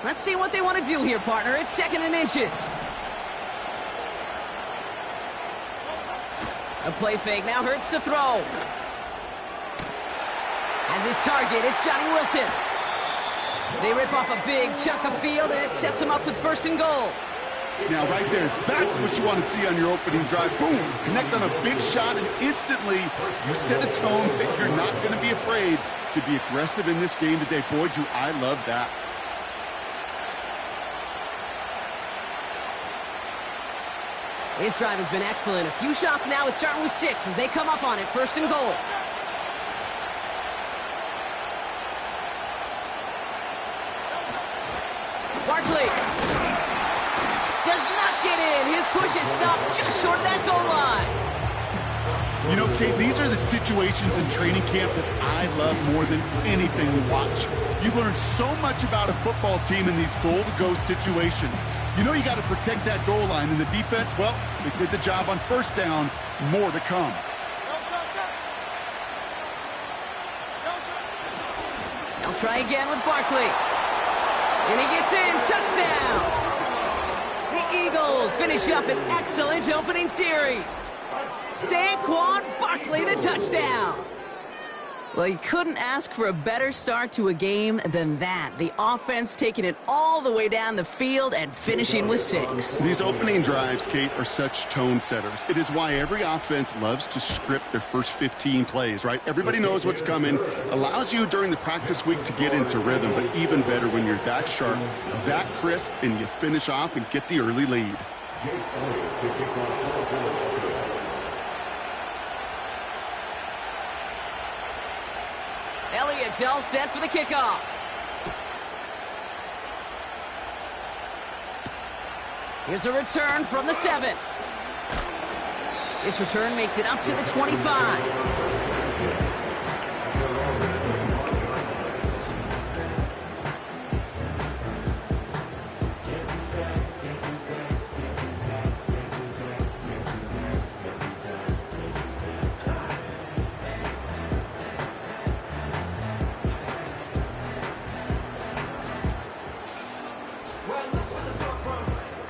Let's see what they want to do here, partner. It's 2nd and inches. A play fake now hurts to throw. As his target, it's Johnny Wilson. They rip off a big chunk of field, and it sets him up with 1st and goal. Now, right there, that's what you want to see on your opening drive. Boom! Connect on a big shot, and instantly you set a tone that you're not going to be afraid to be aggressive in this game today. Boy, do I love that. His drive has been excellent. A few shots now. It's starting with 6 as they come up on it. 1st and goal. Barkley does not get in. His push is stopped just short of that goal line. You know, Kate, these are the situations in training camp that I love more than anything to watch. You learn so much about a football team in these goal-to-go situations. You know you got to protect that goal line, and the defense, well, they did the job on 1st down. More to come. They'll try again with Barkley. And he gets in. Touchdown! The Eagles finish up an excellent opening series. Saquon Barkley, the touchdown. Well, you couldn't ask for a better start to a game than that. The offense taking it all the way down the field and finishing with 6. These opening drives, Kate, are such tone setters. It is why every offense loves to script their first 15 plays, right? Everybody knows what's coming. Allows you during the practice week to get into rhythm, but even better when you're that sharp, that crisp, and you finish off and get the early lead. Elliott's all set for the kickoff. Here's a return from the 7. This return makes it up to the 25.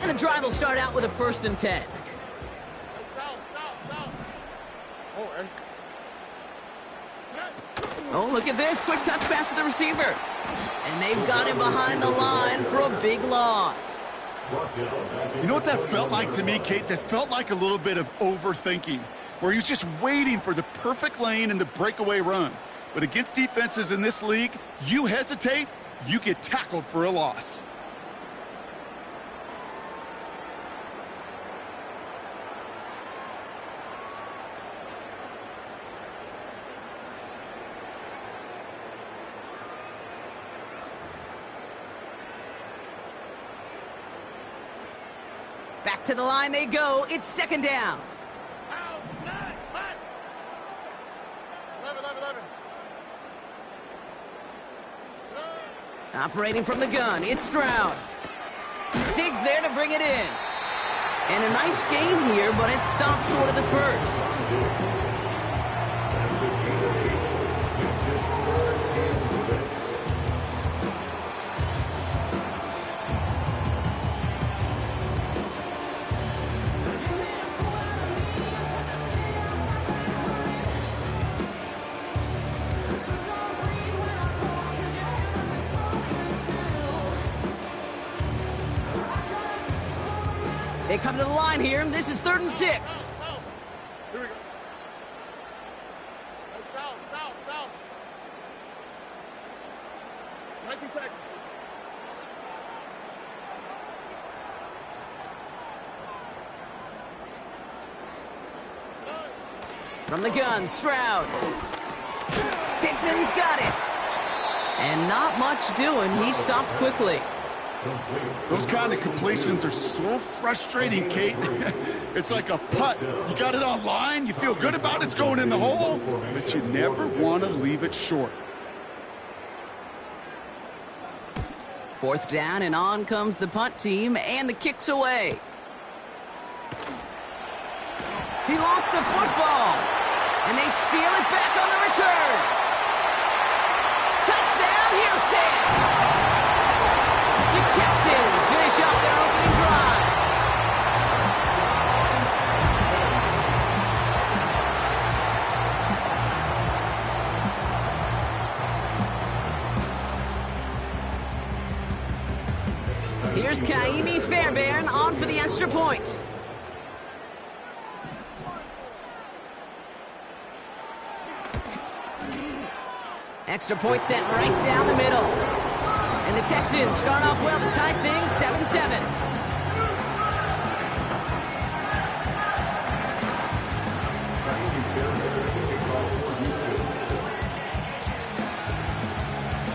The drive will start out with a 1st and 10. Oh, look at this. Quick touch pass to the receiver. And they've got him behind the line for a big loss. You know what that felt like to me, Kate? That felt like a little bit of overthinking, where he was just waiting for the perfect lane and the breakaway run. But against defenses in this league, you hesitate, you get tackled for a loss. Back to the line they go. It's 2nd down. Operating from the gun, it's Stroud. Digs there to bring it in. And a nice game here, but it stopped short of the 1st. They come to the line here. This is 3rd and 6. Here we go. South. 19 Texans. From the gun, Stroud. Pickman's got it. And not much doing. He stopped quickly. Those kind of completions are so frustrating, Kate. It's like a putt. You got it on line, you feel good about it's going in the hole, but you never want to leave it short. 4th down, and on comes the punt team, and the kick's away. He lost the football, and they steal it back on the return. Touchdown, Houston! You Here's Kaimi Fairbairn on for the extra point. Extra point sent right down the middle. And the Texans start off well to tie things 7-7.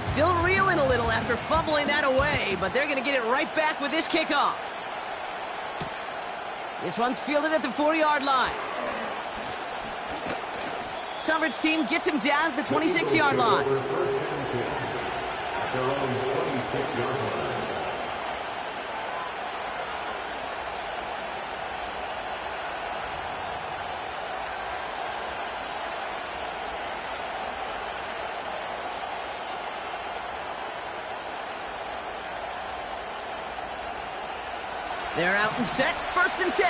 Still reeling a little after fumbling that away, but they're going to get it right back with this kickoff. This one's fielded at the 40-yard line. Coverage team gets him down at the 26-yard line. They're out and set, 1st and 10.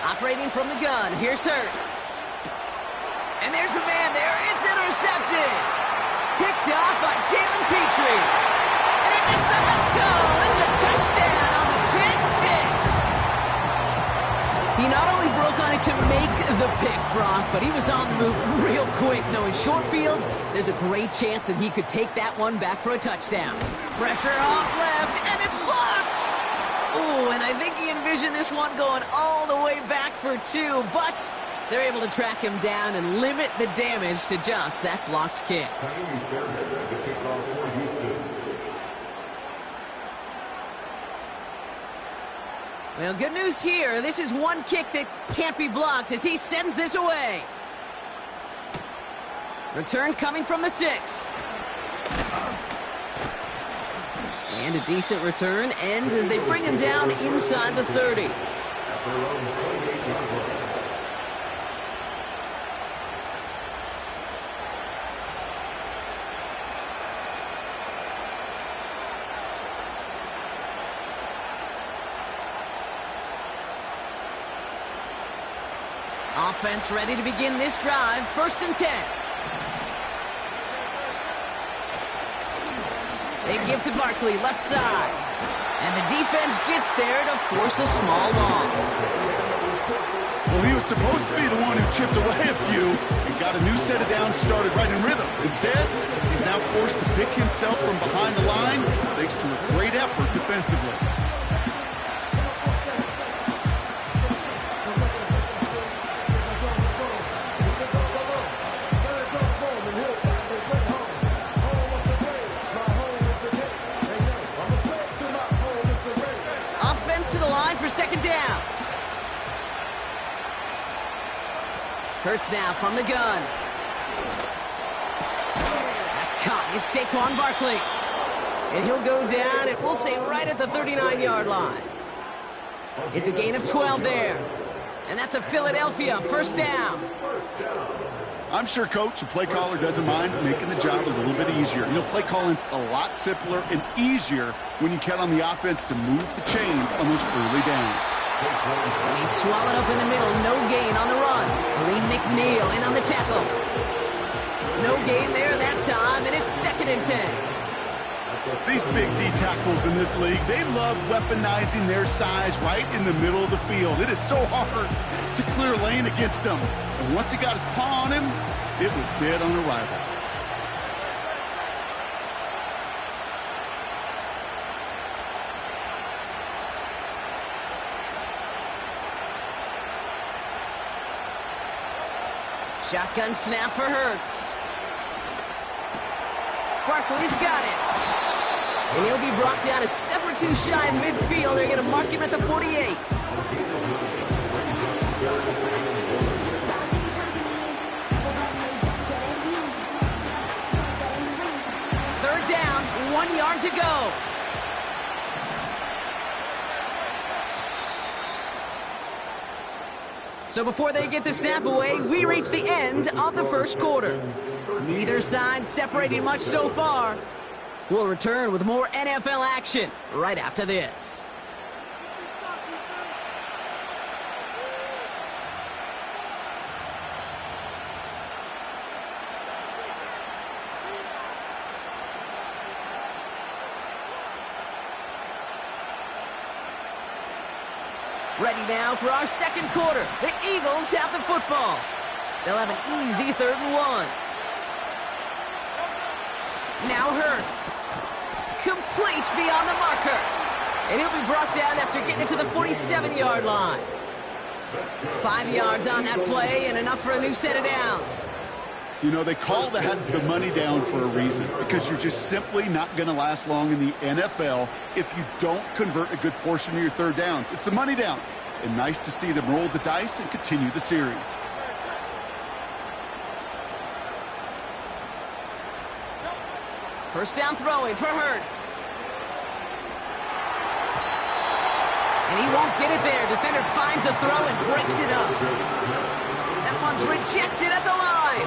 Operating from the gun, here's Hurts. And there's a man there, it's intercepted. Picked off by Jalen Petrie. And he makes the Huts go. It's a touchdown on the pick six. He not only broke on it to make the pick, Brock, but he was on the move real quick. Knowing short field, there's a great chance that he could take that one back for a touchdown. Pressure off left, and it's blocked. Ooh, and I think he envisioned this one going all the way back for 2, but they're able to track him down and limit the damage to just that blocked kick. Well, good news here. This is one kick that can't be blocked as he sends this away. Return coming from the 6. And a decent return ends as they bring him down inside the 30. Offense ready to begin this drive. 1st and 10. They give to Barkley, left side. And the defense gets there to force a small loss. Well, he was supposed to be the one who chipped away a few and got a new set of downs started right in rhythm. Instead, he's now forced to pick himself from behind the line thanks to a great effort defensively. To the line for 2nd down. Hurts now from the gun. That's caught. It's Saquon Barkley. And he'll go down, and we'll say right at the 39-yard line. It's a gain of 12 there. And that's a Philadelphia 1st down. I'm sure coach and play caller doesn't mind making the job a little bit easier. You know, play calling's a lot simpler and easier when you count on the offense to move the chains on those early downs. And he's swallowed up in the middle. No gain on the run. Lee McNeil in on the tackle. No gain there that time, and it's 2nd and 10. These big D tackles in this league, they love weaponizing their size right in the middle of the field. It is so hard to clear lane against them. And once he got his paw on him, it was dead on arrival. Shotgun snap for Hurts. Barkley's got it. And he'll be brought down a step or 2 shy of midfield. They're going to mark him at the 48. Third down, 1 yard to go. So before they get the snap away, we reach the end of the 1st quarter. Neither side separating much so far. We'll return with more NFL action right after this. Ready now for our second quarter. The Eagles have the football. They'll have an easy 3rd and 1. Now Hurts. Complete beyond the marker. And he'll be brought down after getting it to the 47-yard line. 5 yards on that play and enough for a new set of downs. You know, they call that the money down for a reason, because you're just simply not going to last long in the NFL if you don't convert a good portion of your 3rd downs. It's the money down. And nice to see them roll the dice and continue the series. First down throwing for Hurts. And he won't get it there. Defender finds a throw and breaks it up. That one's rejected at the line.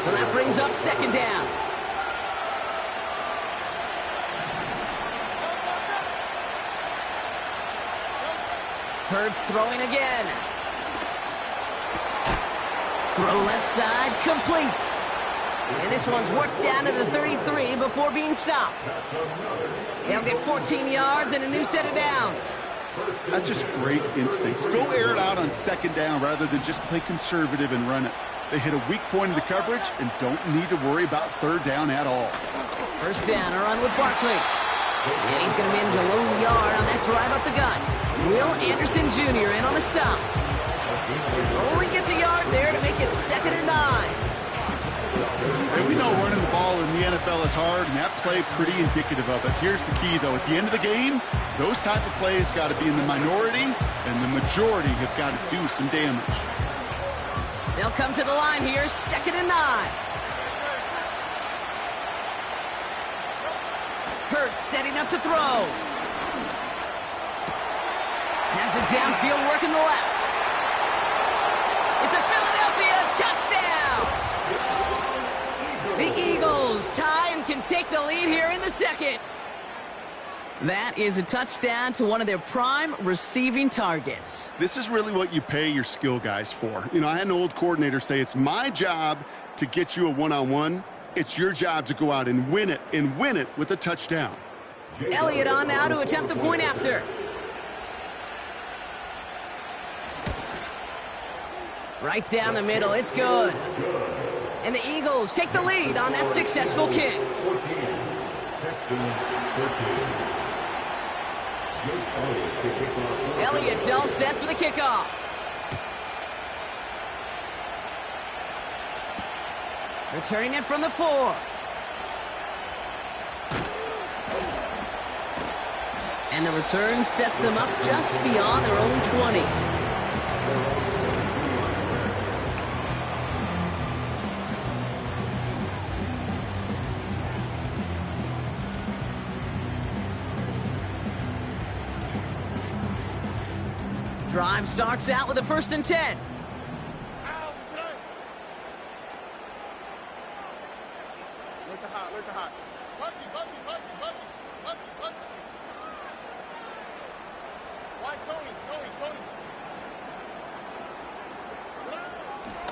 So that brings up 2nd down. Hurts throwing again. Throw left side, complete. And this one's worked down to the 33 before being stopped. They'll get 14 yards and a new set of downs. That's just great instincts. Go air it out on 2nd down rather than just play conservative and run it. They hit a weak point in the coverage and don't need to worry about 3rd down at all. First down, a run with Barkley. And he's going to manage a lone yard on that drive up the gut. Will Anderson Jr. in on the stop. Only gets a yard there to make it 2nd and 9. And we know running the ball in the NFL is hard, and that play pretty indicative of it. Here's the key, though. At the end of the game, those type of plays got to be in the minority, and the majority have got to do some damage. They'll come to the line here, 2nd and 9. Hurts setting up to throw. Has it downfield working the left. It's a Philadelphia touchdown! The Eagles tie and can take the lead here in the 2nd. That is a touchdown to one of their prime receiving targets. This is really what you pay your skill guys for. You know, I had an old coordinator say it's my job to get you a one-on-one. It's your job to go out and win it with a touchdown. Elliott on now to attempt the point after. Right down the middle, it's good. And the Eagles take the lead on that successful kick. Elliott's all set for the kickoff. Returning it from the 4. And the return sets them up just beyond their own 20. Drive starts out with a 1st and 10.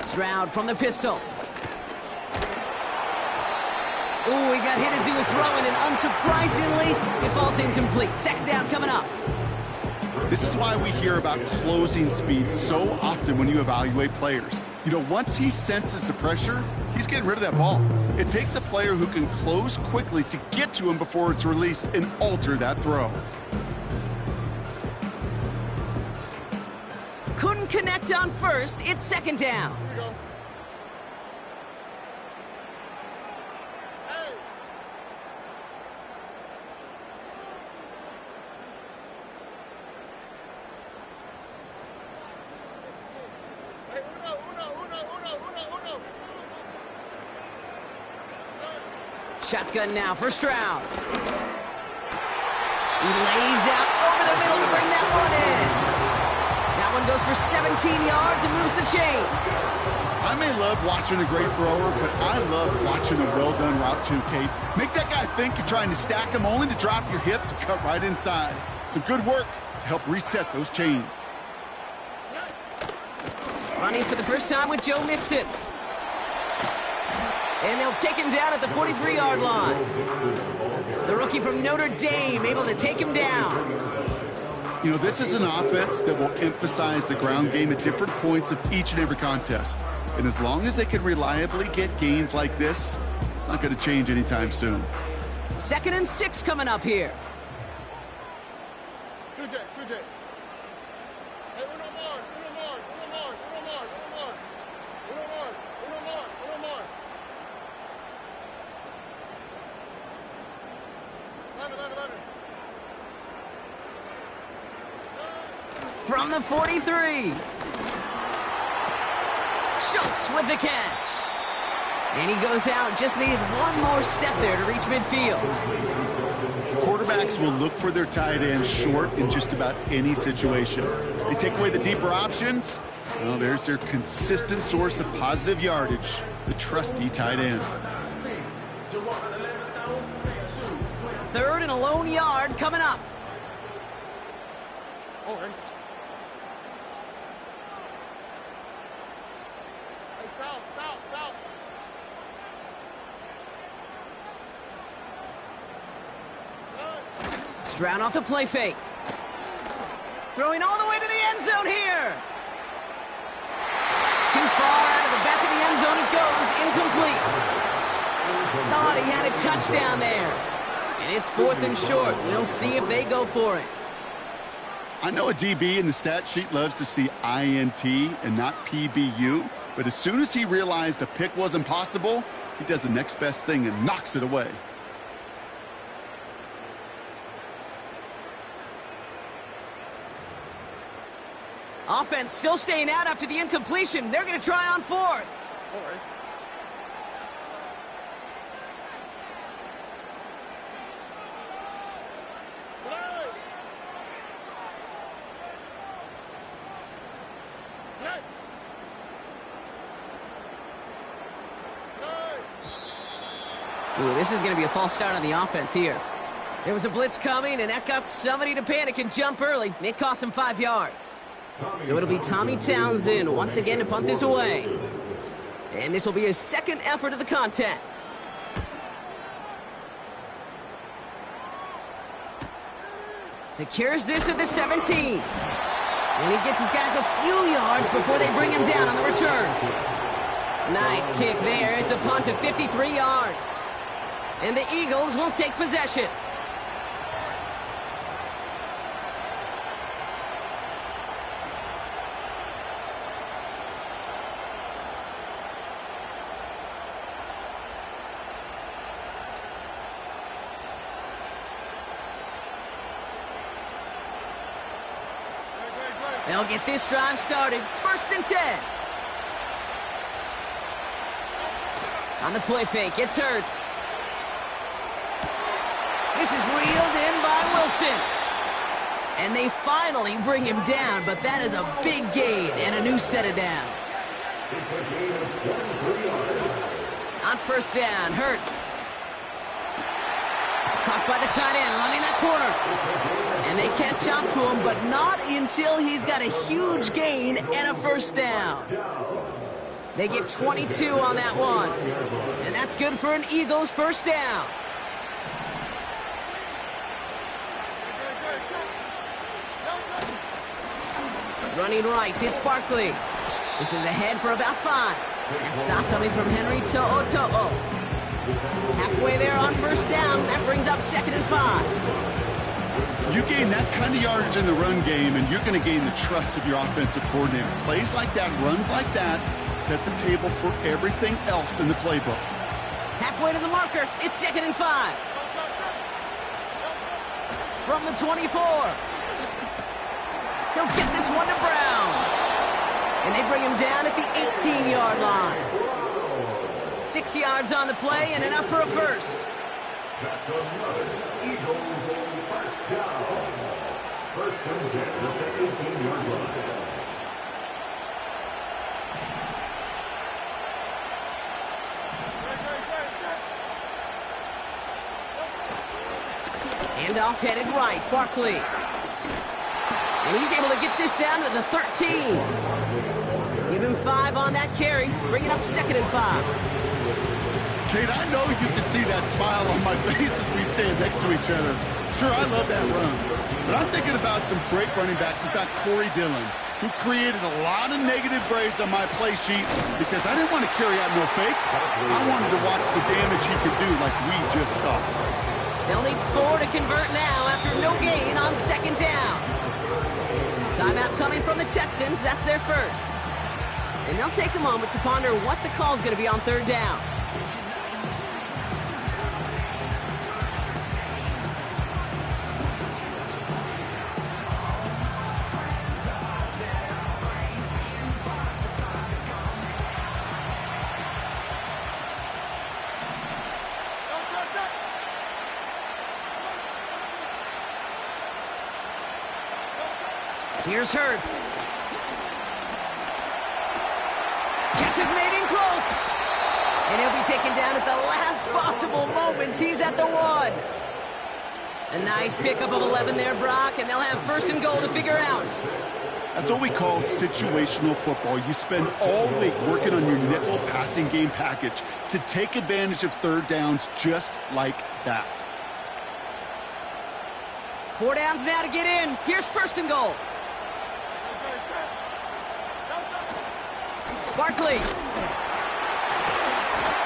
Stroud from the pistol. Ooh, he got hit as he was throwing, and unsurprisingly, it falls incomplete. 2nd down coming up. This is why we hear about closing speed so often when you evaluate players. You know, once he senses the pressure, he's getting rid of that ball. It takes a player who can close quickly to get to him before it's released and alter that throw. Couldn't connect on 1st. It's 2nd down. Here we go. Hey, uno. Shotgun now for Stroud. He lays out over the middle to bring that one in. That one goes for 17 yards and moves the chains. I may love watching a great thrower, but I love watching a well-done route too, Kate. Make that guy think you're trying to stack him only to drop your hips and cut right inside. Some good work to help reset those chains. Running for the first time with Joe Mixon. And they'll take him down at the 43-yard line. The rookie from Notre Dame able to take him down. You know, this is an offense that will emphasize the ground game at different points of each and every contest. And as long as they can reliably get gains like this, it's not going to change anytime soon. 2nd and 6 coming up here. From the 43. Schultz with the catch. And he goes out. Just needed one more step there to reach midfield. Quarterbacks will look for their tight end short in just about any situation. They take away the deeper options. Well, there's their consistent source of positive yardage, the trusty tight end. 3rd and a lone yard coming up. Okay. Stop. Stroud off the play fake. Throwing all the way to the end zone here. Too far out of the back of the end zone it goes. Incomplete. Thought he had a touchdown there. And it's 4th and short. We'll see if they go for it. I know a DB in the stat sheet loves to see INT and not PBU, but as soon as he realized a pick wasn't possible, he does the next best thing and knocks it away. Offense still staying out after the incompletion. They're going to try on 4th. All right. Ooh, this is going to be a false start on the offense here. There was a blitz coming, and that got somebody to panic and jump early. It cost him 5 yards. So it'll be Tommy Townsend once again to punt this away. And this will be his 2nd effort of the contest. Secures this at the 17. And he gets his guys a few yards before they bring him down on the return. Nice kick there. It's a punt of 53 yards. And the Eagles will take possession. They'll get this drive started. 1st and 10. On the play fake, it's Hurts. This is reeled in by Wilson. And they finally bring him down, but that is a big gain and a new set of downs. On 1st down, Hurts. Caught by the tight end, running that corner. And they catch up to him, but not until he's got a huge gain and a 1st down. They get 22 on that one. And that's good for an Eagles 1st down. Running right, it's Barkley. This is ahead for about 5. And stop coming from Henry To'o. Halfway there on 1st down. That brings up 2nd and 5. You gain that kind of yardage in the run game, and you're going to gain the trust of your offensive coordinator. Plays like that, runs like that, set the table for everything else in the playbook. Halfway to the marker, it's 2nd and 5. From the 24. He'll get this one to Brown. And they bring him down at the 18-yard line. 6 yards on the play and enough for a 1st. That's another Eagles 1st down. 1st comes down at the 18-yard line. Handoff headed right, Barkley. And he's able to get this down to the 13. Give him 5 on that carry, bring it up 2nd and 5. Kate, I know you can see that smile on my face as we stand next to each other. Sure, I love that run. But I'm thinking about some great running backs. In fact, Corey Dillon, who created a lot of negative grades on my play sheet because I didn't want to carry out no fake. I wanted to watch the damage he could do like we just saw. They'll need 4 to convert now after no gain on second down. Timeout coming from the Texans. That's their first. And they'll take a moment to ponder what the call is going to be on third down. Here's Hurts. Catch is made in close. And he'll be taken down at the last possible moment. He's at the 1. A nice pickup of 11 there, Brock, and they'll have first and goal to figure out. That's what we call situational football. You spend all week working on your nickel passing game package to take advantage of third downs just like that. 4 downs now to get in. Here's first and goal. Barkley.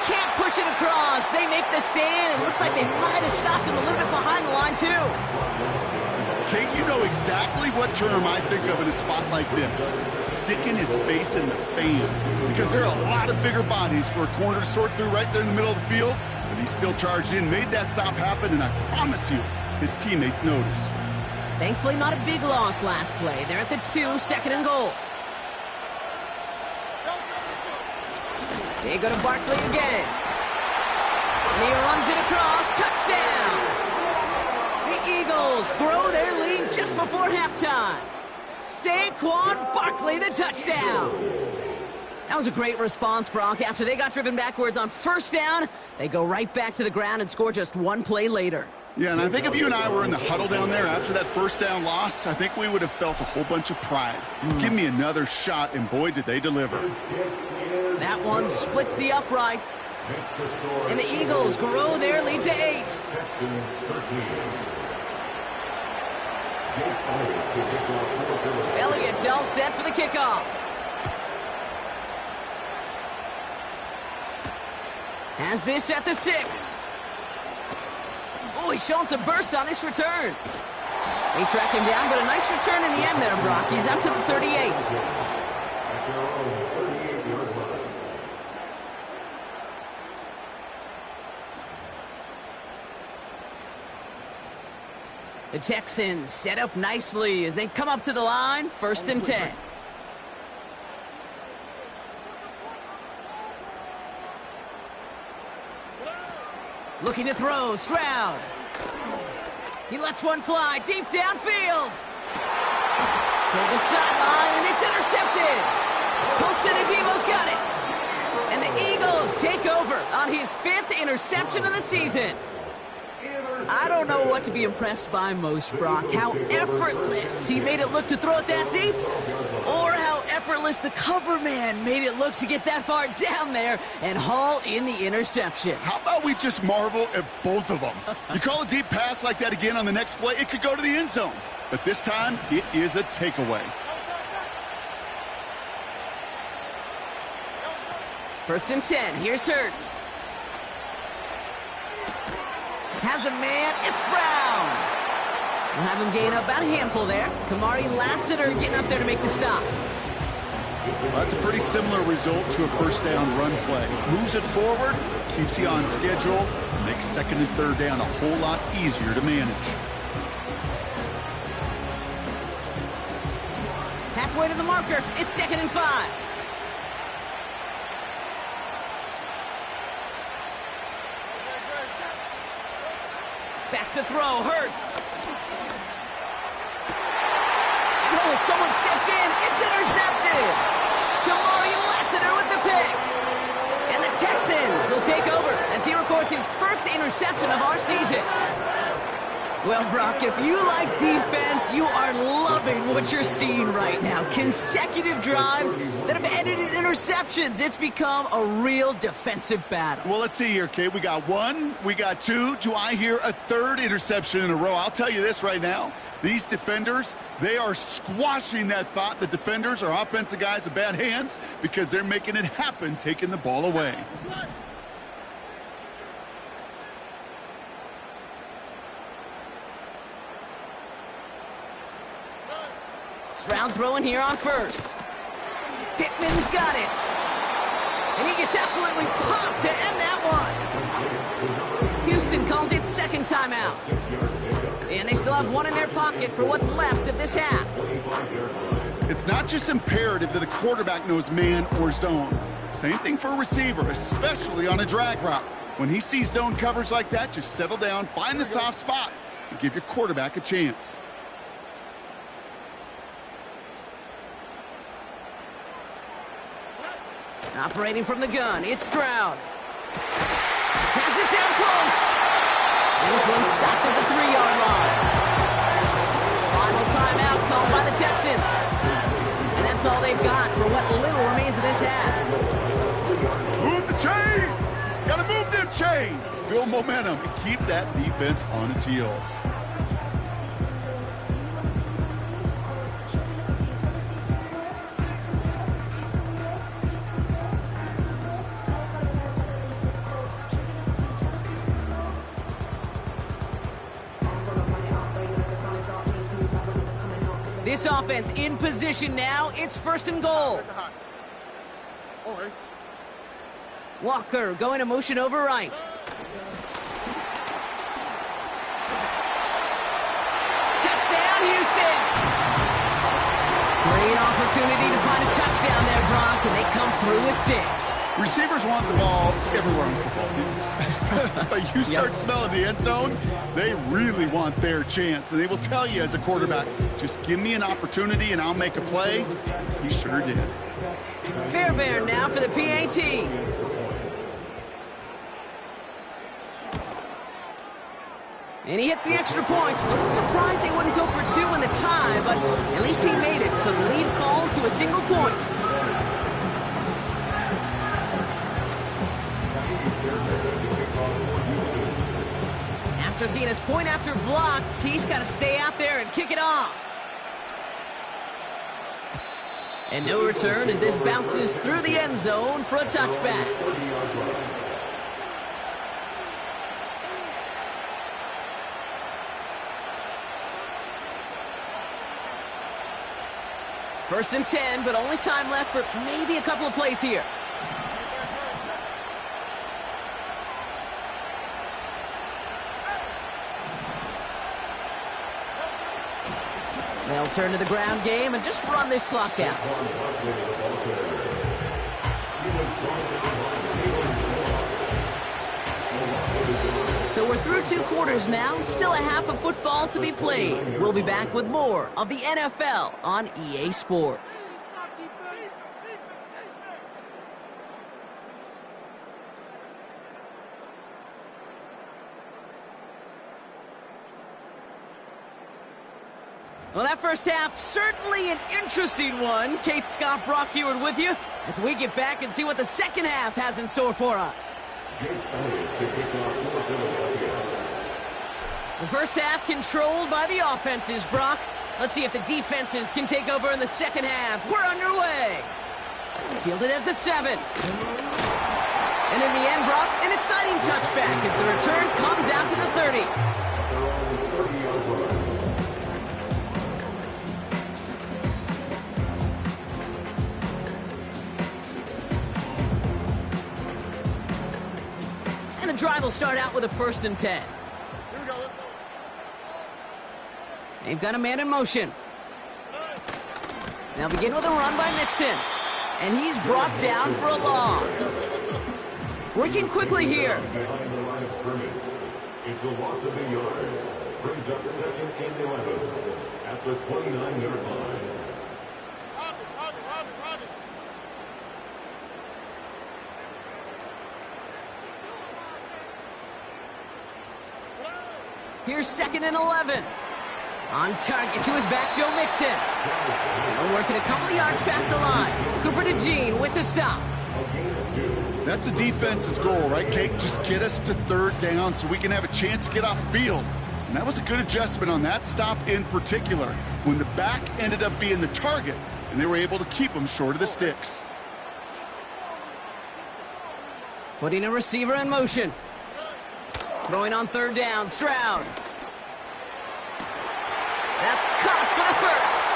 Can't push it across. They make the stand. It looks like they might have stopped him a little bit behind the line, too. Kate, you know exactly what term I think of in a spot like this. Sticking his face in the fan. Because there are a lot of bigger bodies for a corner to sort through right there in the middle of the field. But he still charged in, made that stop happen, and I promise you, his teammates notice. Thankfully, not a big loss last play. They're at the 2, second and goal. They go to Barkley again. And he runs it across. Touchdown! The Eagles grow their lead just before halftime. Saquon Barkley, the touchdown. That was a great response, Brock. After they got driven backwards on first down, they go right back to the ground and score just one play later. Yeah, and I think if you and I were in the huddle down there after that first down loss, I think we would have felt a whole bunch of pride. Give me another shot, and boy, did they deliver. That one splits the uprights. And the Eagles grow their lead to 8. Elliott's all set for the kickoff. Has this at the 6. Oh, he's showing some burst on this return. They track him down, but a nice return in the end there, Brock. He's up to the 38. The Texans set up nicely as they come up to the line, first and 10. Looking to throw, Stroud. He lets one fly deep downfield. Toward the sideline, and it's intercepted. Colson Adebo's got it. And the Eagles take over on his 5th interception of the season. I don't know what to be impressed by most, Brock. How effortless he made it look to throw it that deep, or how effortless the cover man made it look to get that far down there and haul in the interception. How about we just marvel at both of them? You call a deep pass like that again on the next play, it could go to the end zone. But this time, it is a takeaway. First and 10. Here's Hurts. Has a man. It's Brown. We'll have him gain up about a handful there. Kamari Lassiter getting up there to make the stop. Well, that's a pretty similar result to a first down run play. Moves it forward, keeps you on schedule, and makes second and third down a whole lot easier to manage. Halfway to the marker. It's second and 5. Back to throw, Hurts. And oh, someone stepped in. It's intercepted. Kamari Lassiter with the pick. And the Texans will take over as he records his first interception of our season. Well, Brock, if you like defense, you are loving what you're seeing right now. Consecutive drives that have ended in interceptions. It's become a real defensive battle. Well, let's see here, Kate. We got one, we got two. Do I hear a third interception in a row? I'll tell you this right now. These defenders, they are squashing that thought. The defenders are offensive guys with bad hands because they're making it happen, taking the ball away. Stroud throwing here on first. Pittman's got it. And he gets absolutely popped to end that one. Houston calls it second timeout. And they still have one in their pocket for what's left of this half. It's not just imperative that a quarterback knows man or zone. Same thing for a receiver, especially on a drag route. When he sees zone coverage like that, just settle down, find the soft spot, and give your quarterback a chance. Operating from the gun, it's Stroud. Has it down close. And this one's stopped at the 3-yard line. Final timeout called by the Texans. And that's all they've got for what little remains of this half. Move the chains! Gotta move them chains! Build momentum and keep that defense on its heels. This offense in position now. It's first and goal. Walker going to motion over right. Touchdown, Houston! Great opportunity to find a touchdown there, Brock, and they come through with 6. Receivers want the ball everywhere on football fields. But you start smelling the end zone, they really want their chance. And they will tell you as a quarterback, just give me an opportunity and I'll make a play. He sure did. Fairbairn now for the PAT. And he hits the extra points. A little surprised they wouldn't go for 2 in the tie, but at least he made it, so the lead falls to a single point. After seeing his point after blocked, he's got to stay out there and kick it off. And no return as this bounces through the end zone for a touchback. First and 10, but only time left for maybe a couple of plays here. They'll turn to the ground game and just run this clock out. So we're through 2 quarters now, still a half of football to be played. We'll be back with more of the NFL on EA Sports. Well, that first half, certainly an interesting one. Kate, Scott, Brock Heward with you as we get back and see what the second half has in store for us. The first half controlled by the offenses, Brock. Let's see if the defenses can take over in the second half. We're underway. Fielded at the 7. And in the end, Brock, an exciting touchback as the return comes out to the 30. The drive will start out with a first and 10. Here we go. Let's go. They've got a man in motion. They'll begin with a run by Mixon. And he's brought down for a loss. Working quickly here. Behind the line of scrimmage. It's the loss of a yard. Brings up second and 11 at the 29-yard line. Robin. Here's 2nd and 11. On target to his back, Joe Mixon. They're working a couple of yards past the line. Cooper DeJean with the stop. That's a defense's goal, right, Kate? Just get us to 3rd down so we can have a chance to get off the field. And that was a good adjustment on that stop in particular, when the back ended up being the target, and they were able to keep him short of the sticks. Putting a receiver in motion. Throwing on 3rd down, Stroud. That's caught for the first.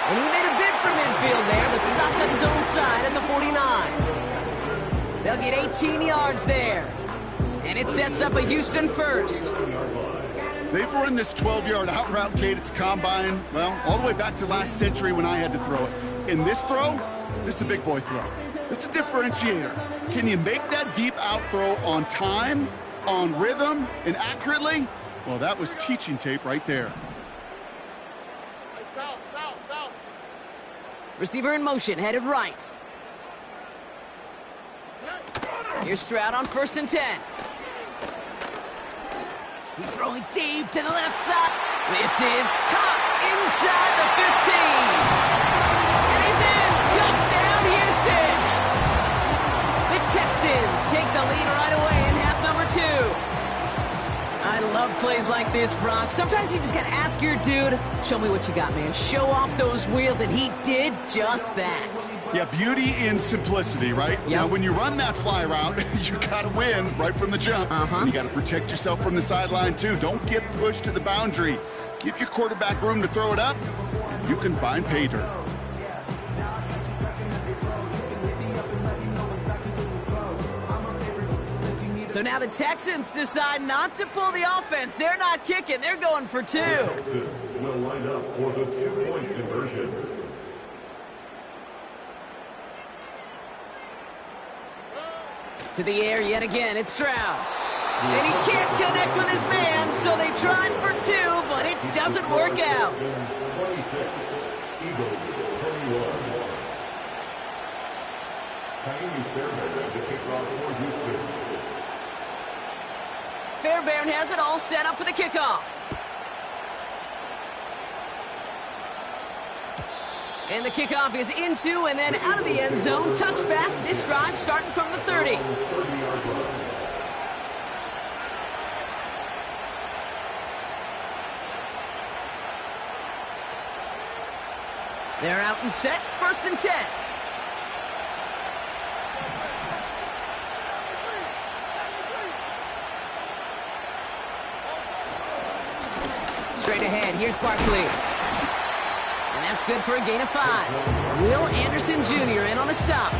And he made a bid for midfield there, but stopped on his own side at the 49. They'll get 18 yards there. And it sets up a Houston first. They've run this 12-yard out route, Kate, at the combine, well, all the way back to last century when I had to throw it. In this throw, this is a big boy throw. It's a differentiator. Can you make that deep out throw on time, on rhythm, and accurately? Well, that was teaching tape right there. South. Receiver in motion, headed right. Here's Stroud on 1st and 10. He's throwing deep to the left side. This is caught inside the 15. And he's in. Touchdown, Houston. The Texans take the lead right away in half number 2. I love plays like this, Brock. Sometimes you just gotta ask your dude, show me what you got, man. Show off those wheels, and he did just that. Yeah, beauty in simplicity, right? Yep. Now, when you run that fly route, you gotta win right from the jump. And you gotta protect yourself from the sideline, too. Don't get pushed to the boundary. Give your quarterback room to throw it up, and you can find pay dirt. So now the Texans decide not to pull the offense. They're not kicking. They're going for 2. Texans will line up for the 2-point conversion. To the air yet again. It's Stroud. And he can't connect with his man, so they tried for 2, but it doesn't work out. 26, Eagles 31. Tiny Fairbairn to kick off for Houston. Fairbairn has it all set up for the kickoff. And the kickoff is into and then out of the end zone. Touchback. This drive starting from the 30. They're out and set. 1st and 10. Straight ahead, here's Barkley. And that's good for a gain of 5. Will Anderson Jr. in on the stop.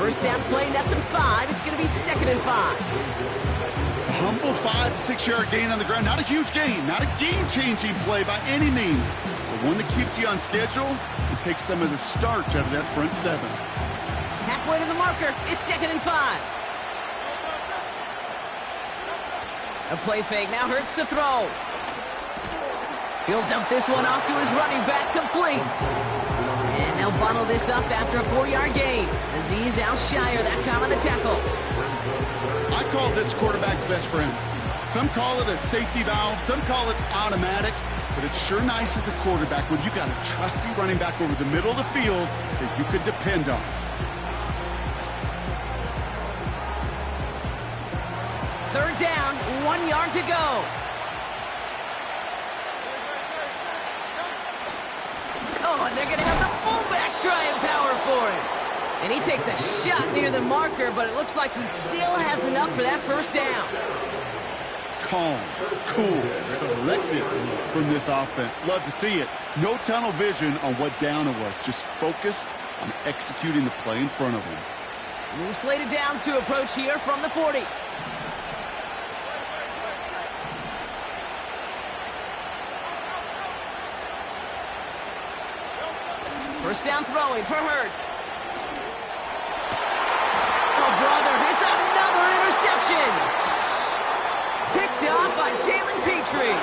1st down play, nets him 5. It's going to be 2nd and 5. Humble 5 to 6 yard gain on the ground. Not a huge gain, not a game-changing play by any means, but one that keeps you on schedule and takes some of the starch out of that front 7. Halfway to the marker, it's 2nd and 5. A play fake now hurts to throw. He'll dump this one off to his running back, complete. And they'll bottle this up after a 4-yard gain. Azeez Al-Shire that time on the tackle. I call this quarterback's best friend. Some call it a safety valve, some call it automatic, but it's sure nice as a quarterback when you got a trusty running back over the middle of the field that you could depend on. Third down, 1 yard to go. Oh, and they're going to have the fullback trying power for him. And he takes a shot near the marker, but it looks like he still has enough for that 1st down. Calm, cool, collected from this offense. Love to see it. No tunnel vision on what down it was. Just focused on executing the play in front of him. New slated downs to approach here from the 40. First down throwing for Hurts. Oh, brother, it's another interception. Picked off by Jalen Petrie.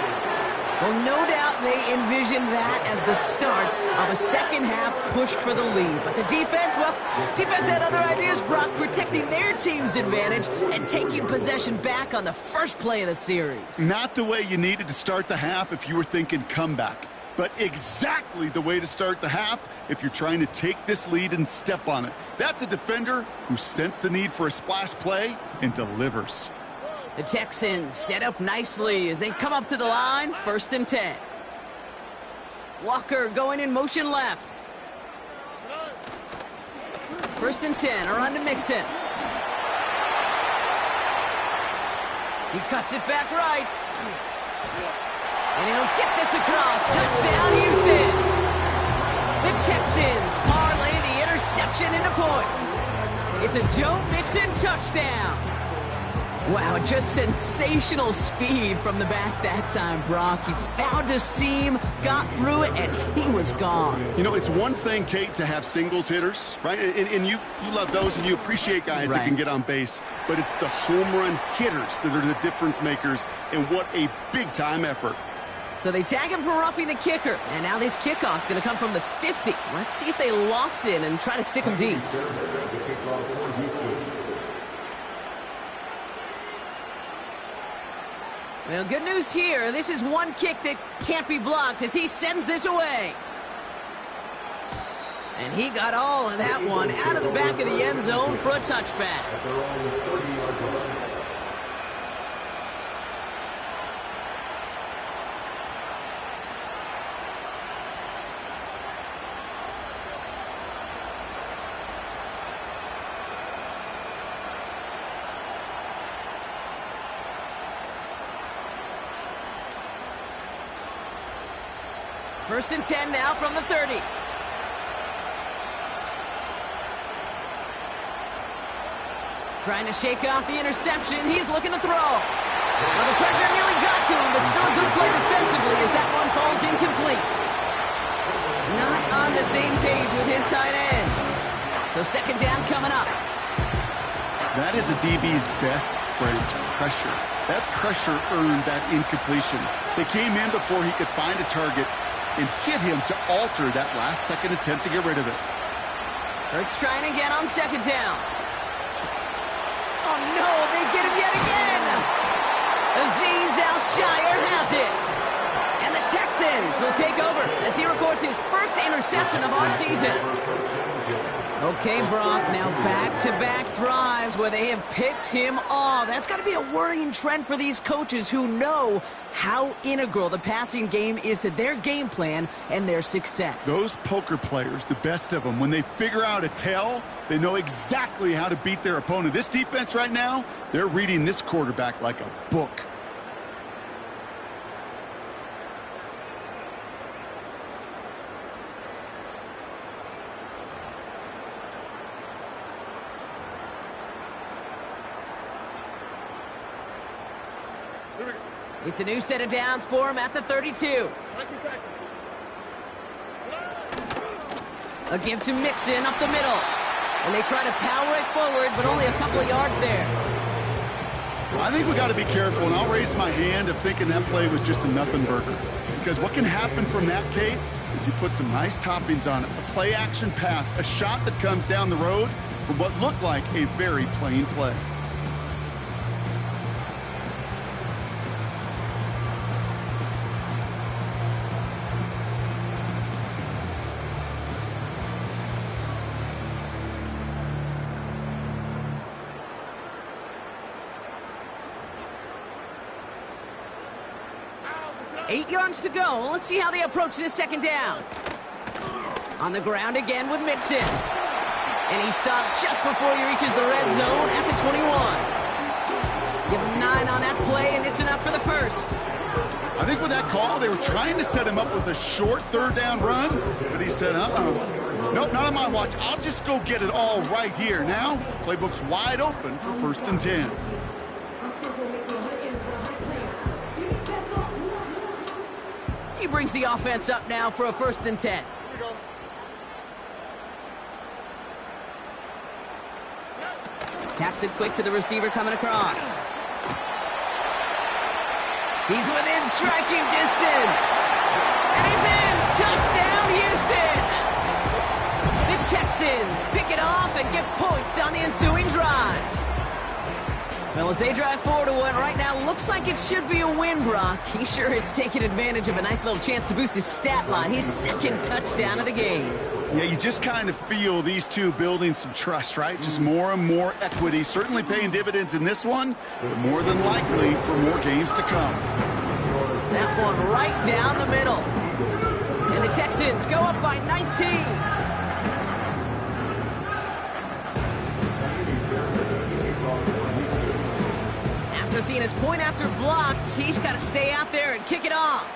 Well, no doubt they envisioned that as the start of a second half push for the lead. But the defense, well, defense had other ideas, Brock, protecting boosting their team's advantage and taking possession back on the first play of the series. Not the way you needed to start the half if you were thinking comeback, but exactly the way to start the half if you're trying to take this lead and step on it. That's a defender who sensed the need for a splash play and delivers. The Texans set up nicely as they come up to the line, 1st and 10. Walker going in motion left. 1st and 10, a run to Mixon. He cuts it back right. And he'll get this across. Touchdown, Houston. The Texans parlay the interception into points. It's a Joe Mixon touchdown. Wow, just sensational speed from the back that time, Brock. He found a seam, got through it, and he was gone. You know, it's one thing, Kate, to have singles hitters, right? And you love those, and you appreciate guys that can get on base. But it's the home run hitters that are the difference makers, and what a big-time effort. So they tag him for roughing the kicker, and now this kickoff's going to come from the 50. Let's see if they loft in and try to stick him deep. Well, good news here. This is one kick that can't be blocked as he sends this away. And he got all of that one out of the back of the end zone for a touchback. First and 10 now from the 30. Trying to shake off the interception. He's looking to throw. Well, the pressure nearly got to him, but still a good play defensively as that one falls incomplete. Not on the same page with his tight end. So 2nd down coming up. That is a DB's best friend, pressure. That pressure earned that incompletion. They came in before he could find a target and hit him to alter that last-second attempt to get rid of it. Hurts trying again on 2nd down. Oh, no, they get him yet again. Azeez Al-Shire has it. And the Texans will take over as he records his first interception of our season. Okay, Brock, now back-to-back drives where they have picked him off. That's got to be a worrying trend for these coaches who know how integral the passing game is to their game plan and their success. Those poker players, the best of them, when they figure out a tell, they know exactly how to beat their opponent. This defense right now, they're reading this quarterback like a book. It's a new set of downs for him at the 32. A give to Mixon up the middle. And they try to power it forward, but only a couple of yards there. Well, I think we got to be careful, and I'll raise my hand of thinking that play was just a nothing burger. Because what can happen from that, Kate, is you put some nice toppings on it. A play-action pass, a shot that comes down the road from what looked like a very plain play. Eight yards to go. Let's see how they approach this 2nd down. On the ground again with Mixon. And he stopped just before he reaches the red zone at the 21. Give him 9 on that play, and it's enough for the first. I think with that call, they were trying to set him up with a short 3rd down run, but he said, nope, not on my watch. I'll just go get it all right here. Now, playbook's wide open for 1st and 10. He brings the offense up now for a 1st and 10. Taps it quick to the receiver coming across. He's within striking distance. And he's in. Touchdown, Houston. The Texans pick it off and get points on the ensuing drive. Well, as they drive forward to one right now, looks like it should be a win, Brock. He sure has taken advantage of a nice little chance to boost his stat line. His second touchdown of the game. Yeah, you just kind of feel these two building some trust, right? Just more and more equity. Certainly paying dividends in this one, but more than likely for more games to come. That one right down the middle. And the Texans go up by 19. After seeing his point after blocked, he's got to stay out there and kick it off.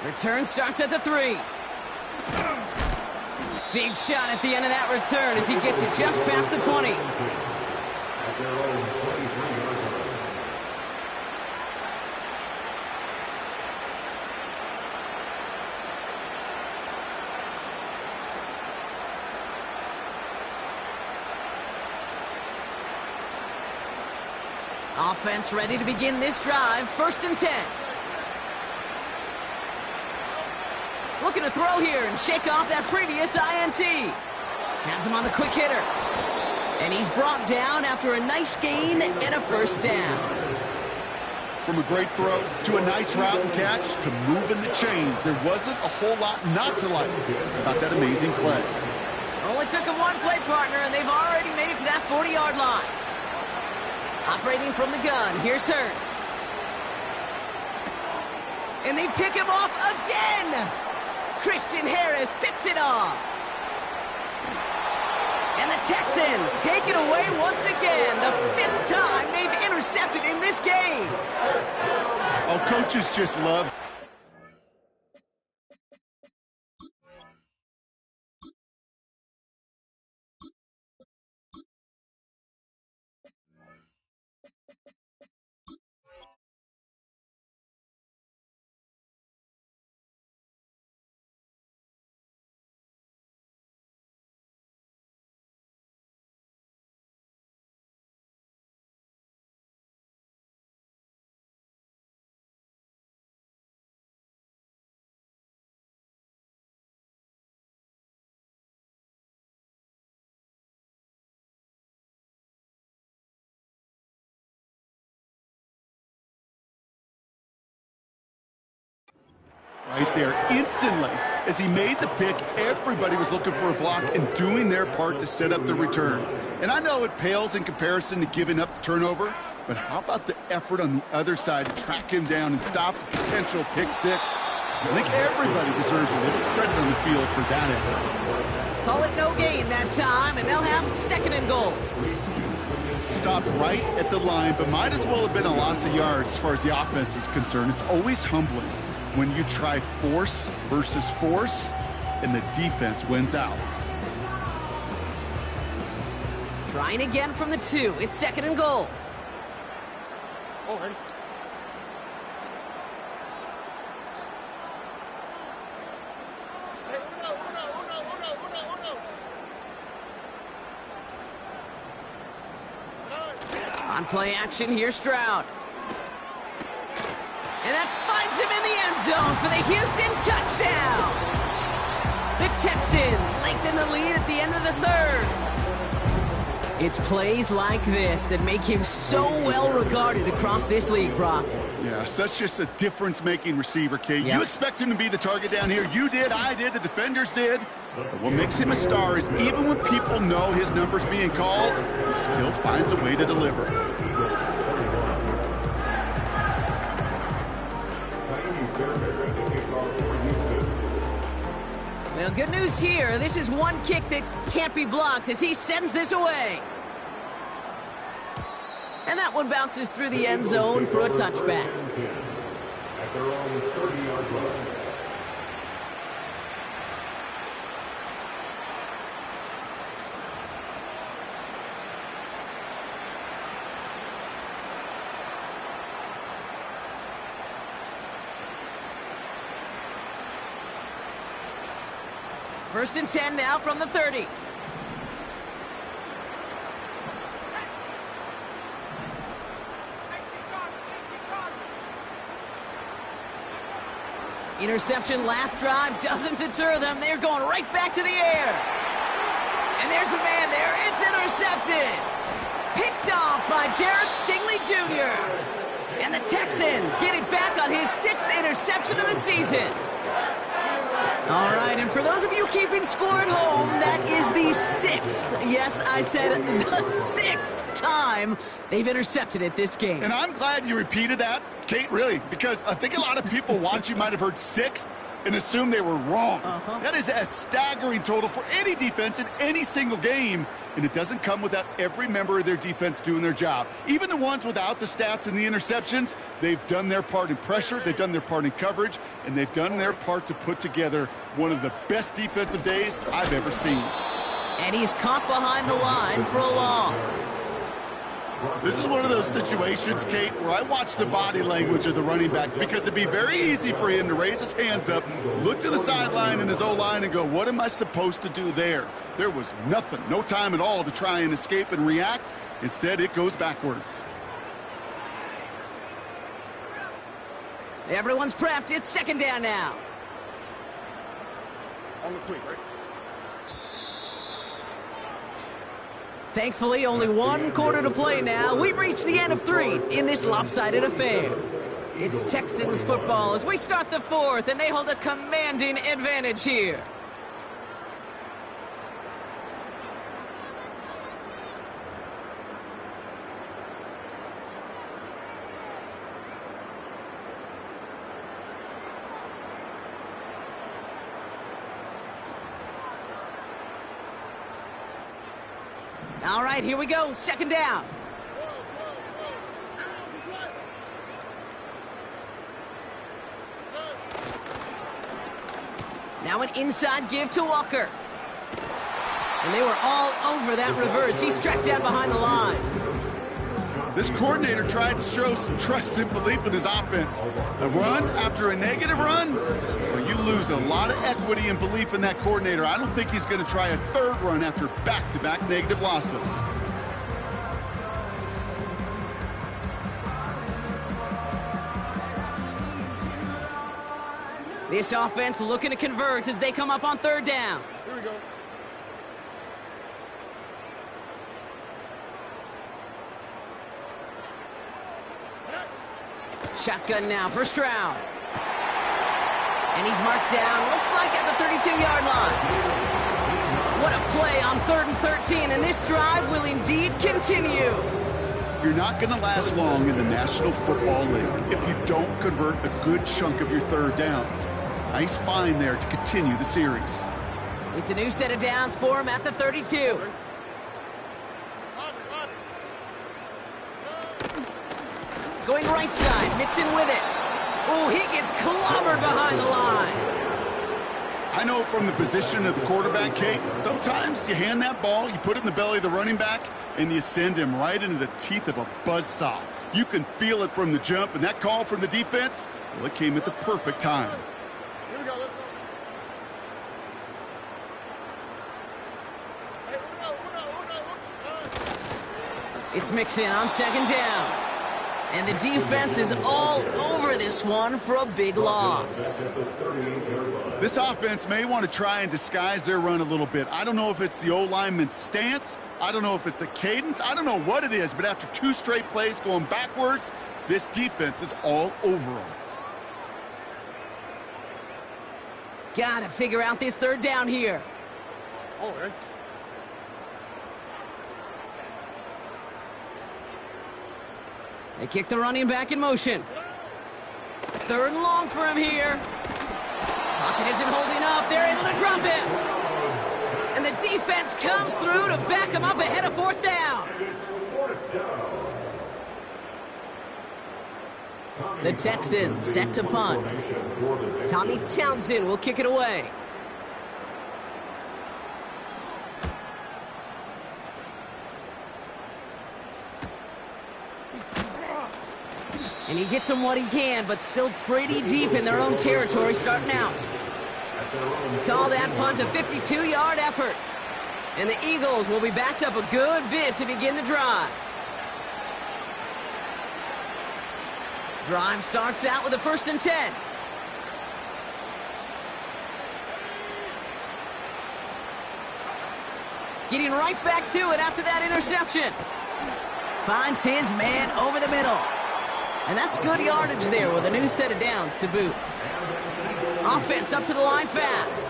Return starts at the 3. Big shot at the end of that return as he gets it just past the 20. Offense ready to begin this drive. 1st and 10. Looking to throw here and shake off that previous INT. Has him on the quick hitter. And he's brought down after a nice gain and a 1st down. From a great throw to a nice route and catch to moving the chains, there wasn't a whole lot not to like about that amazing play. Only took him one play, partner, and they've already made it to that 40-yard line. Operating from the gun, here's Hurts. And they pick him off again! Christian Harris picks it off. And the Texans take it away once again. The 5th time they've intercepted in this game. Oh, coaches just love. Right there, instantly, as he made the pick, everybody was looking for a block and doing their part to set up the return. And I know it pales in comparison to giving up the turnover, but how about the effort on the other side to track him down and stop a potential pick 6? I think everybody deserves a little credit on the field for that effort. Call it no gain that time, and they'll have 2nd and goal. Stopped right at the line, but might as well have been a loss of yards as far as the offense is concerned. It's always humbling when you try force versus force, and the defense wins out. Trying again from the 2. It's 2nd and goal. Already. On play action, here's Stroud. And that finds him in the end zone for the Houston touchdown. The Texans lengthen the lead at the end of the 3rd. It's plays like this that make him so well regarded across this league, Brock. Yeah, such just a difference-making receiver, Kate. Yep. You expect him to be the target down here. You did, I did, the defenders did. But what makes him a star is even when people know his number's being called, he still finds a way to deliver. Well, good news here. This is one kick that can't be blocked as he sends this away. And that one bounces through the end zone for a touchback. At their own 30-yard line. First and 10 now from the 30. Interception last drive doesn't deter them. They're going right back to the air. And there's a man there. It's intercepted. Picked off by Derek Stingley Jr. And the Texans get it back on his 6th interception of the season. All right, and for those of you keeping score at home, that is the 6th. Yes, I said the 6th time they've intercepted it this game. And I'm glad you repeated that, Kate, really, because I think a lot of people watching might have heard 6th and assumed they were wrong. That is a staggering total for any defense in any single game, and it doesn't come without every member of their defense doing their job. Even the ones without the stats and the interceptions, they've done their part in pressure, they've done their part in coverage, and they've done their part to put together one of the best defensive days I've ever seen. And he's caught behind the line for a loss. This is one of those situations, Kate, where I watch the body language of the running back, because it'd be very easy for him to raise his hands up, look to the sideline in his O-line and go, what am I supposed to do there? There was nothing, no time at all to try and escape and react. Instead, it goes backwards. Everyone's prepped. It's 2nd down now. On the quick, right? Thankfully, only 1 quarter to play now. We've reached the end of 3 in this lopsided affair. It's Texans football as we start the 4th, and they hold a commanding advantage here. All right, here we go. 2nd down. Now an inside give to Walker. And they were all over that reverse. He's tracked down behind the line. This coordinator tried to show some trust and belief in his offense. A run after a negative run, well, you lose a lot of equity and belief in that coordinator. I don't think he's going to try a 3rd run after back-to-back negative losses. This offense looking to convert as they come up on 3rd down. Here we go. Shotgun now for Stroud. And he's marked down, looks like at the 32-yard line. What a play on 3rd and 13, and this drive will indeed continue. You're not going to last long in the National Football League if you don't convert a good chunk of your 3rd downs. Nice find there to continue the series. It's a new set of downs for him at the 32. Going right side, mixing with it. Oh, he gets clobbered behind the line. I know from the position of the quarterback, Kate, sometimes you hand that ball, you put it in the belly of the running back, and you send him right into the teeth of a buzzsaw. You can feel it from the jump, and that call from the defense, well, it came at the perfect time. Here we go. Let's go. Hey, It's mixed in on 2nd down. And the defense is all over this one for a big loss. This offense may want to try and disguise their run a little bit. I don't know if it's the O-lineman's stance. I don't know if it's a cadence. I don't know what it is, but after 2 straight plays going backwards, this defense is all over them. Gotta figure out this 3rd down here. Oh, right. They kick the running back in motion. 3rd and long for him here. Pocket isn't holding up. They're able to drop him. And the defense comes through to back him up ahead of 4th down. The Texans set to punt. Tommy Townsend will kick it away. And he gets them what he can, but still pretty deep in their own territory starting out. Call that punt a 52-yard effort. And the Eagles will be backed up a good bit to begin the drive. Drive starts out with a 1st and 10. Getting right back to it after that interception. Finds his man over the middle. And that's good yardage there with a new set of downs to boot. Offense up to the line fast.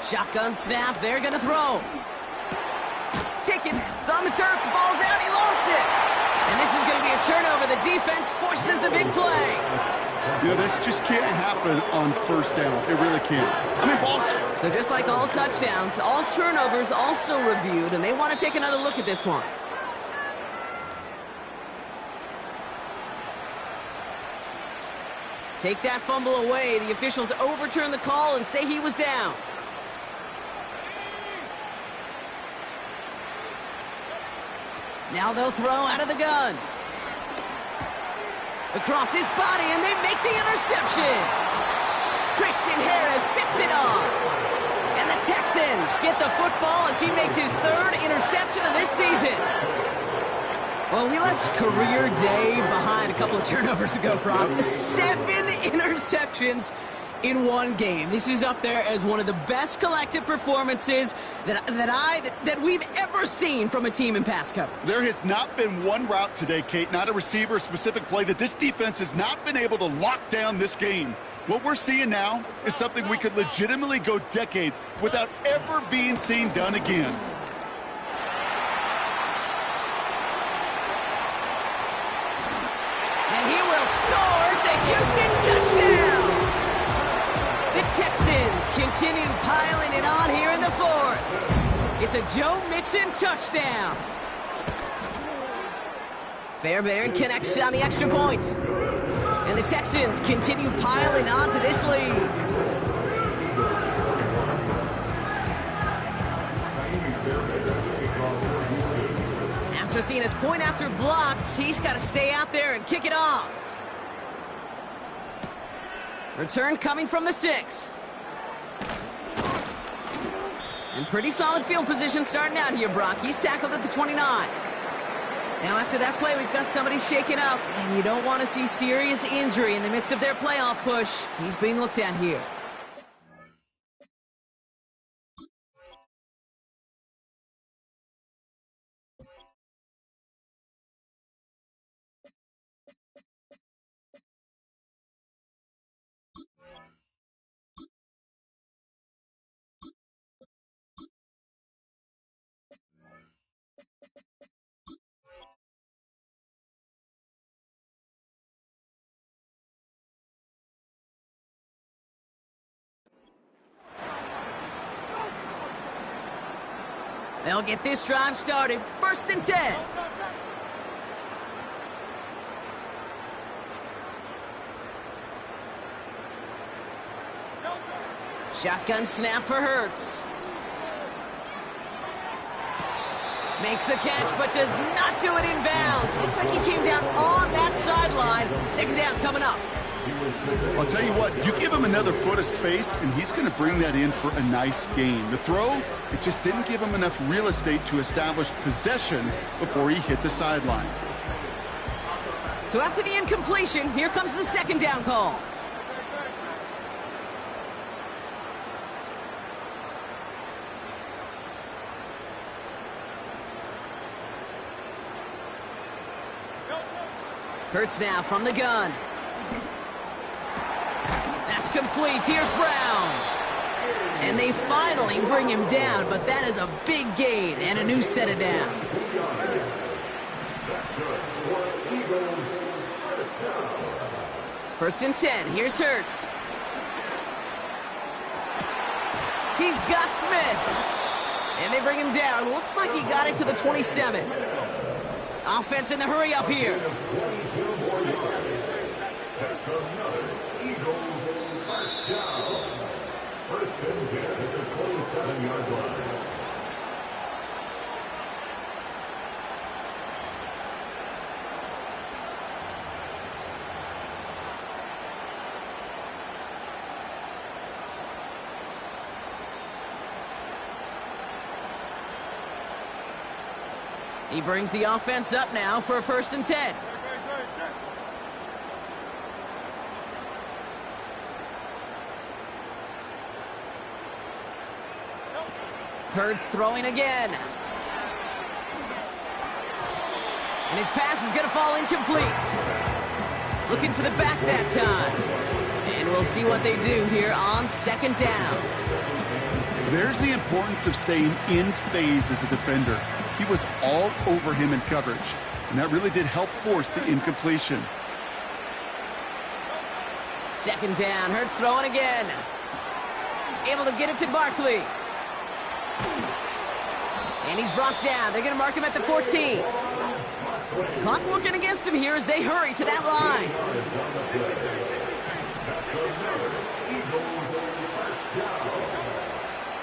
Shotgun snap, they're going to throw. Taken, it's on the turf, the ball's out, he lost it. And this is going to be a turnover. The defense forces the big play. You know, this just can't happen on first down. It really can't. I mean, balls. So just like all touchdowns, all turnovers also reviewed, and they want to take another look at this one. Take that fumble away. The officials overturn the call and say he was down. Now they'll throw out of the gun. Across his body, and they make the interception. Christian Harris picks it off. And the Texans get the football as he makes his third interception of this season. Well, we left career day behind a couple of turnovers ago, Brock. 7 interceptions in one game. This is up there as one of the best collective performances that we've ever seen from a team in pass coverage. There has not been one route today, Kate, not a receiver, specific play, that this defense has not been able to lock down this game. What we're seeing now is something we could legitimately go decades without ever being seen done again. And he will score. It's a Houston touchdown. The Texans continue piling it on here in the fourth. It's a Joe Mixon touchdown. Fairbairn connects on the extra point. And the Texans continue piling on to this lead. After seeing his point after blocked, he's got to stay out there and kick it off. Return coming from the 6. And pretty solid field position starting out here, Brock. He's tackled at the 29. Now after that play, we've got somebody shaken up, and you don't want to see serious injury in the midst of their playoff push. He's being looked at here. They'll get this drive started. 1st and 10. Shotgun snap for Hurts. Makes the catch, but does not do it in bounds. Looks like he came down on that sideline. 2nd down coming up. I'll tell you what, you give him another foot of space, and he's going to bring that in for a nice gain. The throw, it just didn't give him enough real estate to establish possession before he hit the sideline. So after the incompletion, here comes the 2nd down call. Hurts now from the gun. That's complete. Here's Brown. And they finally bring him down, but that is a big gain and a new set of downs. 1st and 10. Here's Hurts. He's got Smith. And they bring him down. Looks like he got it to the 27. Offense in the hurry up here. He brings the offense up now for a 1st and 10. Hurts throwing again. And his pass is going to fall incomplete. Looking for the back that time. And we'll see what they do here on second down. There's the importance of staying in phase as a defender. He was all over him in coverage, and that really did help force the incompletion. Second down, Hurts throwing again. Able to get it to Barkley. And he's brought down. They're going to mark him at the 14. Clock working against him here as they hurry to that line.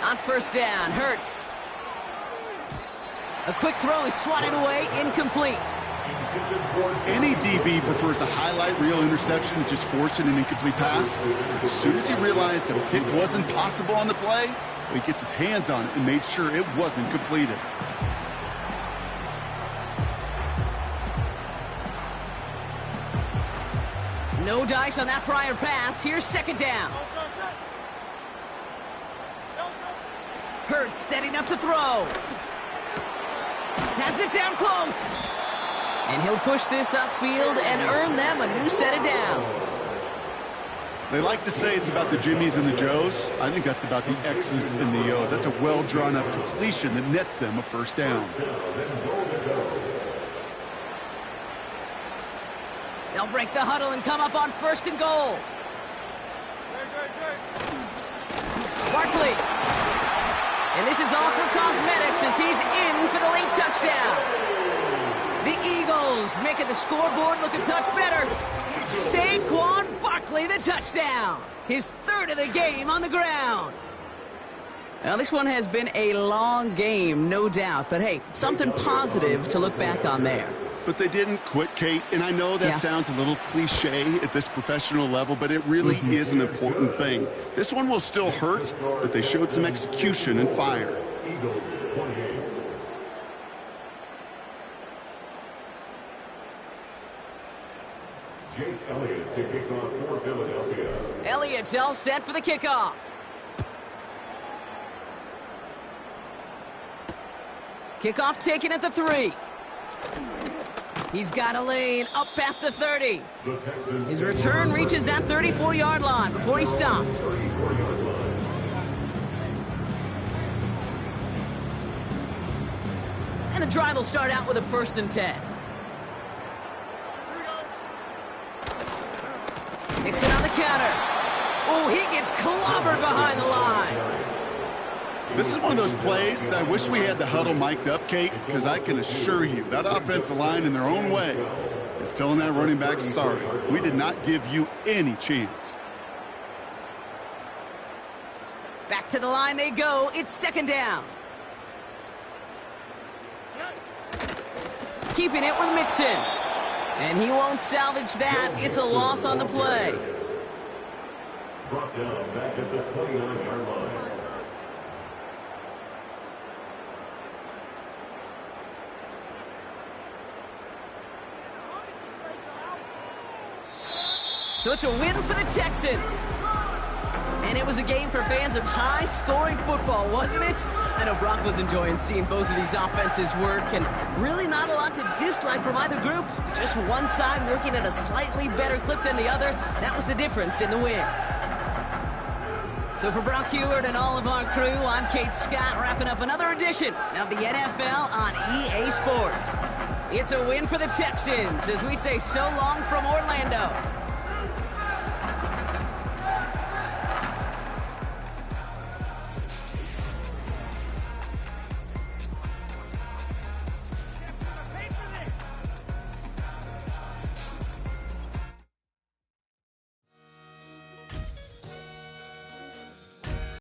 On first down, Hurts. A quick throw is swatted away, incomplete. Any DB prefers a highlight reel interception to just forcing an incomplete pass. As soon as he realized a pick wasn't possible on the play, he gets his hands on it and made sure it wasn't completed. No dice on that prior pass. Here's second down. Hurts setting up to throw. Has it down close. And he'll push this upfield and earn them a new set of downs. They like to say it's about the Jimmies and the Joes. I think that's about the X's and the O's. That's a well-drawn-up completion that nets them a first down. They'll break the huddle and come up on first and goal. Barkley. And this is all for cosmetics as he's in for the late touchdown. The Eagles making the scoreboard look a touch better. Saquon Barkley, the touchdown. His third of the game on the ground. Now, this one has been a long game, no doubt. But, hey, something positive to look back on there. But they didn't quit, Kate. And I know that sounds a little cliche at this professional level, but it really is an important thing. This one will still hurt, but they showed some execution and fire. Eagles 28. Jake Elliott to kick off for Philadelphia. Elliott's all set for the kickoff. Kickoff taken at the 3. He's got a lane up past the 30. His return reaches that 34-yard line before he stopped. And the drive will start out with a 1st and 10. Nixon on the counter. Oh, he gets clobbered behind the line. This is one of those plays that I wish we had the huddle mic'd up, Kate, because I can assure you that offensive line in their own way is telling that running back, sorry, we did not give you any chance. Back to the line they go. It's second down. Keeping it with Mixon. And he won't salvage that. It's a loss on the play. Brought down back at the 29-yard line. So it's a win for the Texans. And it was a game for fans of high-scoring football, wasn't it? I know Brock was enjoying seeing both of these offenses work, and really not a lot to dislike from either group. Just one side working at a slightly better clip than the other. That was the difference in the win. So for Brock Heward and all of our crew, I'm Kate Scott, wrapping up another edition of the NFL on EA Sports. It's a win for the Texans as we say so long from Orlando.